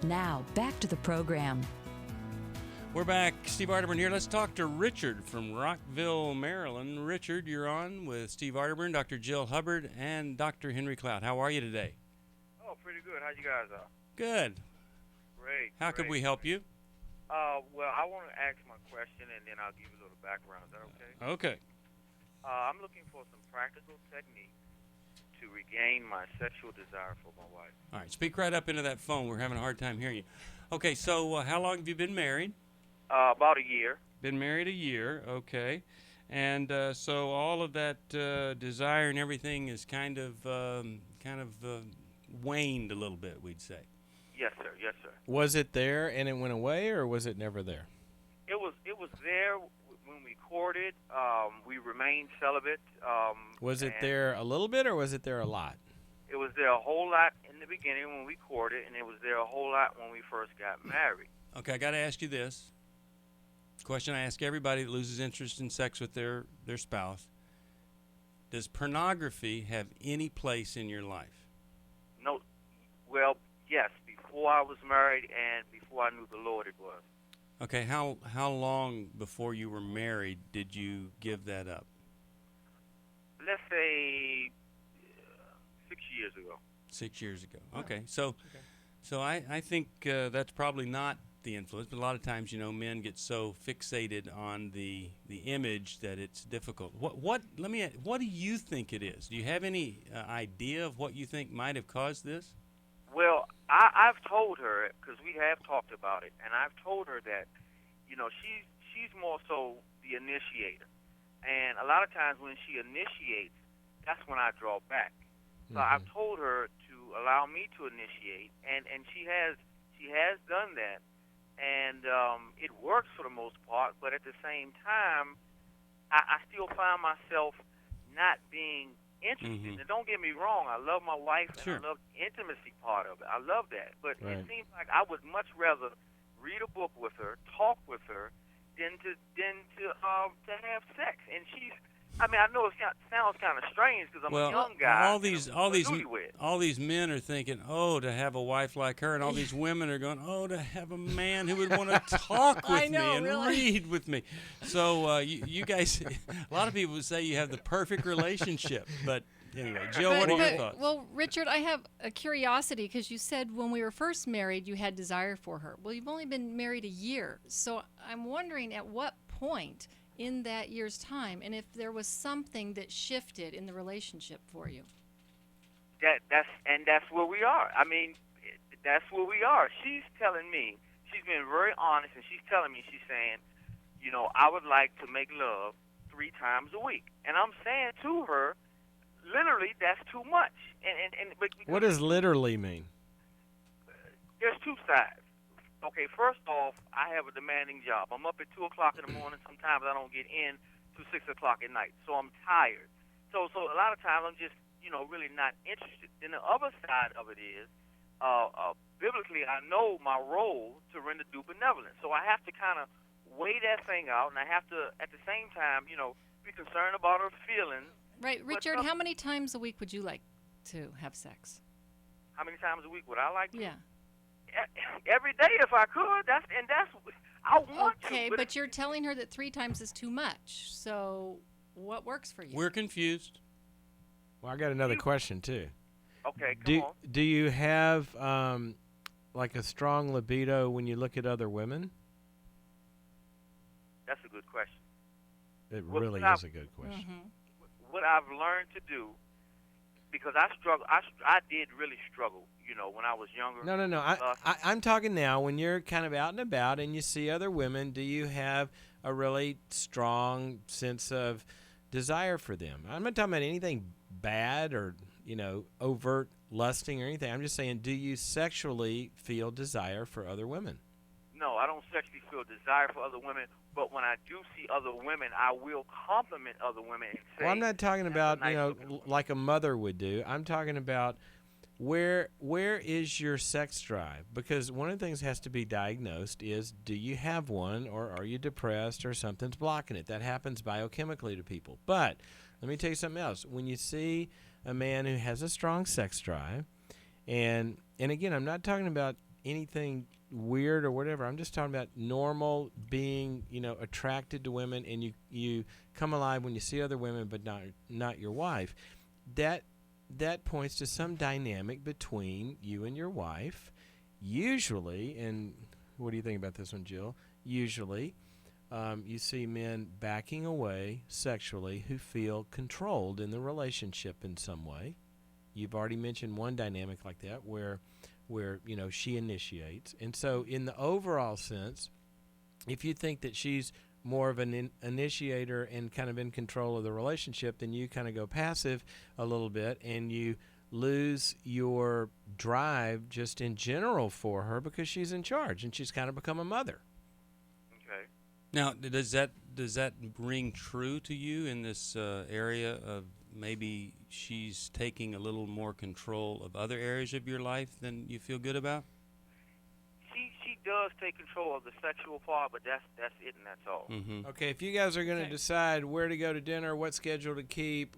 Now, back to the program. We're back. Steve Arterburn here. Let's talk to Richard from Rockville, Maryland. Richard, you're on with Steve Arterburn, Dr. Jill Hubbard, and Dr. Henry Cloud. How are you today? Oh, pretty good. How you guys are? Good. Great. How could we help you? Well, I want to ask my question, and then I'll give you a little background. Is that okay? Okay. I'm looking for some practical techniques to regain my sexual desire for my wife. All right. Speak right up into that phone. We're having a hard time hearing you. Okay, so how long have you been married? About a year. Been married a year. Okay. And so all of that desire and everything is kind of waned a little bit, we'd say. Yes, sir. Yes, sir. Was it there and it went away, or was it never there? It was there when we courted. We remained celibate. Was it and there a little bit, or was it there a lot? It was there a whole lot in the beginning when we courted, and it was there a whole lot when we first got married. Okay, I got to ask you this. Question I ask everybody that loses interest in sex with their spouse. Does pornography have any place in your life? No. Well, yes. Before I was married and before I knew the Lord, it was. Okay, how long before you were married did you give that up? Let's say 6 years ago. 6 years ago. Okay, so I think that's probably not the influence, but a lot of times, men get so fixated on the image that it's difficult. What do you think it is? Do you have any idea of what you think might have caused this? Well, I've told her, because we have talked about it, and I've told her that, she's more so the initiator. And a lot of times when she initiates, that's when I draw back. So I've told her to allow me to initiate, and she has done that. And it works for the most part, but at the same time, I still find myself not being interested. Mm-hmm. And don't get me wrong, I love my wife, Sure. and I love the intimacy part of it. I love that. But Right. it seems like I would much rather read a book with her, talk with her, than to have sex. And I know it sounds kind of strange because I'm a young guy. all these men are thinking, oh, to have a wife like her, and all these women are going, oh, to have a man who would want to talk with me and read with me. So you guys, a lot of people would say you have the perfect relationship, but anyway, Jill, what are your thoughts? Well, Richard, I have a curiosity because you said when we were first married you had desire for her. Well, you've only been married a year, so I'm wondering at what point in that year's time, and if there was something that shifted in the relationship for you. That's where we are. I mean, that's where we are. She's telling me, she's been very honest, and she's telling me, she's saying, I would like to make love 3 times a week. And I'm saying to her, literally, that's too much. But What does literally mean? There's two sides. Okay, first off, I have a demanding job. I'm up at 2 o'clock in the morning. Sometimes I don't get in till 6 o'clock at night, so I'm tired. So a lot of times I'm just, really not interested. Then the other side of it is, biblically, I know my role to render due benevolence. So I have to kind of weigh that thing out, and I have to, at the same time, be concerned about her feelings. Right, Richard, how many times a week would you like to have sex? How many times a week would I like to? Yeah. Every day if I could. I want to. Okay, but you're telling her that 3 times is too much. So what works for you? We're confused. Well, I got another question too. Okay, come on. Do you have like a strong libido when you look at other women? That's a good question. It really is a good question. Mm-hmm. What I've learned to do, because I struggle, I did really struggle, when I was younger. No. I'm talking now when you're kind of out and about and you see other women. Do you have a really strong sense of desire for them? I'm not talking about anything bad or, overt lusting or anything. I'm just saying, do you sexually feel desire for other women? No, I don't sexually feel desire for other women, but when I do see other women, I will compliment other women and say, well, I'm not talking about, nice like a mother would do. I'm talking about where is your sex drive? Because one of the things that has to be diagnosed is, do you have one, or are you depressed, or something's blocking it? That happens biochemically to people. But let me tell you something else. When you see a man who has a strong sex drive, and again, I'm not talking about anything weird or whatever. I'm just talking about normal being, attracted to women, and you come alive when you see other women, but not your wife. That points to some dynamic between you and your wife. Usually, and what do you think about this one, Jill? Usually, you see men backing away sexually who feel controlled in the relationship in some way. You've already mentioned one dynamic like that where she initiates. And so in the overall sense, if you think that she's more of an initiator and kind of in control of the relationship, then you kind of go passive a little bit and you lose your drive just in general for her because she's in charge and she's kind of become a mother. Okay. Now, does that ring true to you in this area of maybe she's taking a little more control of other areas of your life than you feel good about? She does take control of the sexual part, but that's it, and that's all. Mm-hmm. Okay, if you guys are going to decide where to go to dinner, what schedule to keep,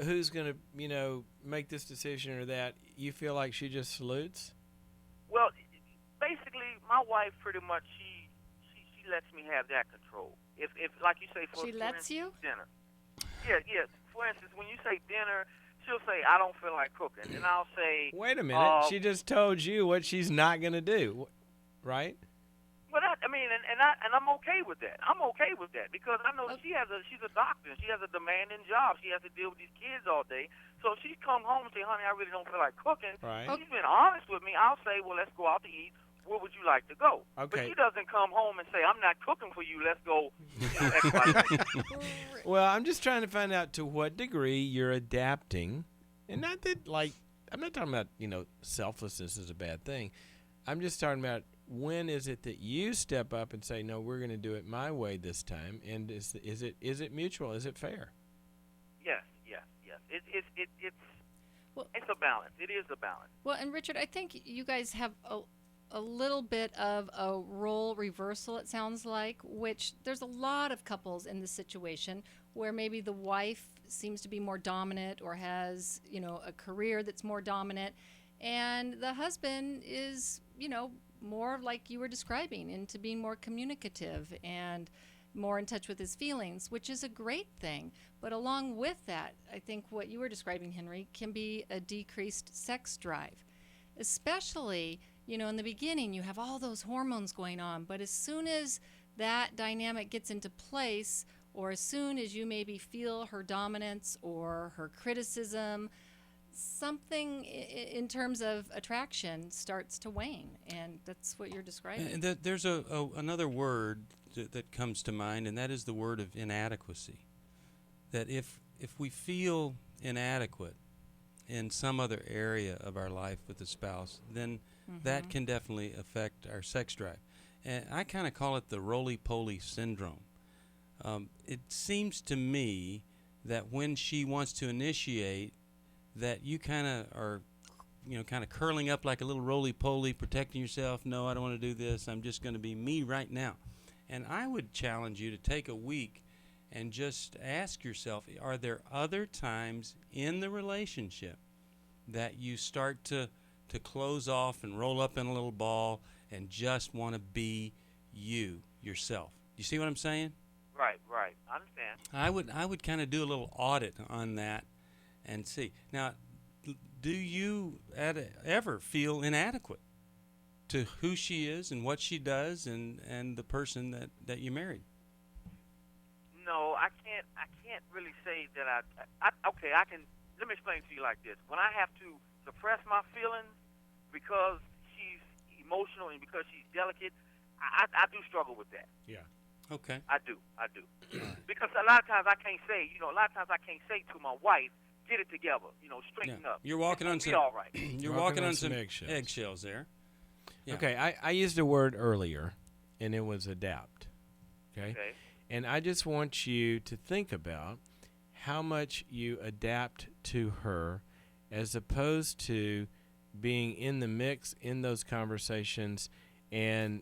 who's going to, make this decision or that, you feel like she just salutes? Well, basically, my wife pretty much she lets me have that control. If like you say, She lets you? dinner. Yeah. For instance, when you say dinner, she'll say, "I don't feel like cooking," and I'll say, Wait a minute, she just told you what she's not going to do, right? Well, and I'm okay with that. I'm okay with that because I know she's a doctor. She has a demanding job. She has to deal with these kids all day. So if she come home and say, "Honey, I really don't feel like cooking," Right. She's been honest with me. I'll say, "Well, let's go out to eat. Where would you like to go?" Okay. But she doesn't come home and say, "I'm not cooking for you. Let's go." X, Y, Z. Well, I'm just trying to find out to what degree you're adapting. And not that, I'm not talking about, selflessness is a bad thing. I'm just talking about when is it that you step up and say, no, we're going to do it my way this time? And is it mutual? Is it fair? Yes. It's a balance. It is a balance. Well, and Richard, I think you guys have a little bit of a role reversal, it sounds like, which there's a lot of couples in this situation where maybe the wife seems to be more dominant or has, a career that's more dominant, and the husband is, more like you were describing, into being more communicative and more in touch with his feelings, which is a great thing. But along with that, I think what you were describing, Henry, can be a decreased sex drive. Especially, in the beginning, you have all those hormones going on, but as soon as that dynamic gets into place, or as soon as you maybe feel her dominance or her criticism, something in terms of attraction starts to wane, and that's what you're describing. And there's another word that comes to mind, and that is the word of inadequacy. That if we feel inadequate in some other area of our life with a spouse, then that can definitely affect our sex drive. And I kind of call it the roly-poly syndrome. It seems to me that when she wants to initiate, that you kind of are, kind of curling up like a little roly-poly, protecting yourself. No, I don't want to do this. I'm just going to be me right now. And I would challenge you to take a week and just ask yourself, are there other times in the relationship that you start to close off and roll up in a little ball and just want to be yourself? You see what I'm saying? Right. I understand. I would kind of do a little audit on that and see. Now, do you ever feel inadequate to who she is and what she does and the person that you married? No, I can't really say that okay, I can. Let me explain to you like this. When I have to suppress my feelings because she's emotional and because she's delicate, I do struggle with that. Yeah. Okay. I do. Because a lot of times I can't say to my wife, get it together, straighten up. You're walking on some. all right. You're walking on some eggshells. eggshells there. Yeah. Okay, I used a word earlier, and it was adapt. Okay? And I just want you to think about how much you adapt to her as opposed to being in the mix in those conversations, and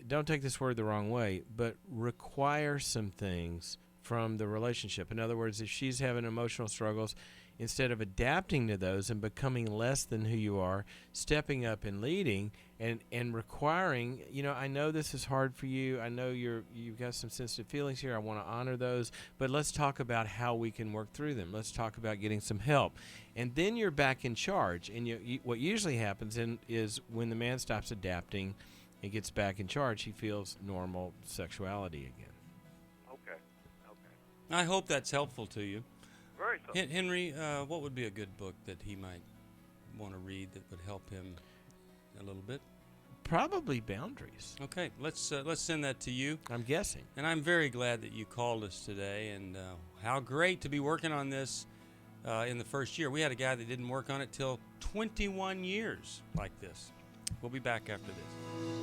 don't take this word the wrong way, but require some things from the relationship. In other words, if she's having emotional struggles, instead of adapting to those and becoming less than who you are, stepping up and leading and requiring, I know this is hard for you. I know you've got some sensitive feelings here. I want to honor those, but let's talk about how we can work through them. Let's talk about getting some help. And then you're back in charge. And what usually happens is when the man stops adapting and gets back in charge, he feels normal sexuality again. Okay. I hope that's helpful to you. Very so. Henry, what would be a good book that he might want to read that would help him a little bit? Probably Boundaries. Okay, let's send that to you. I'm guessing. And I'm very glad that you called us today, and how great to be working on this in the first year. We had a guy that didn't work on it till 21 years like this. We'll be back after this.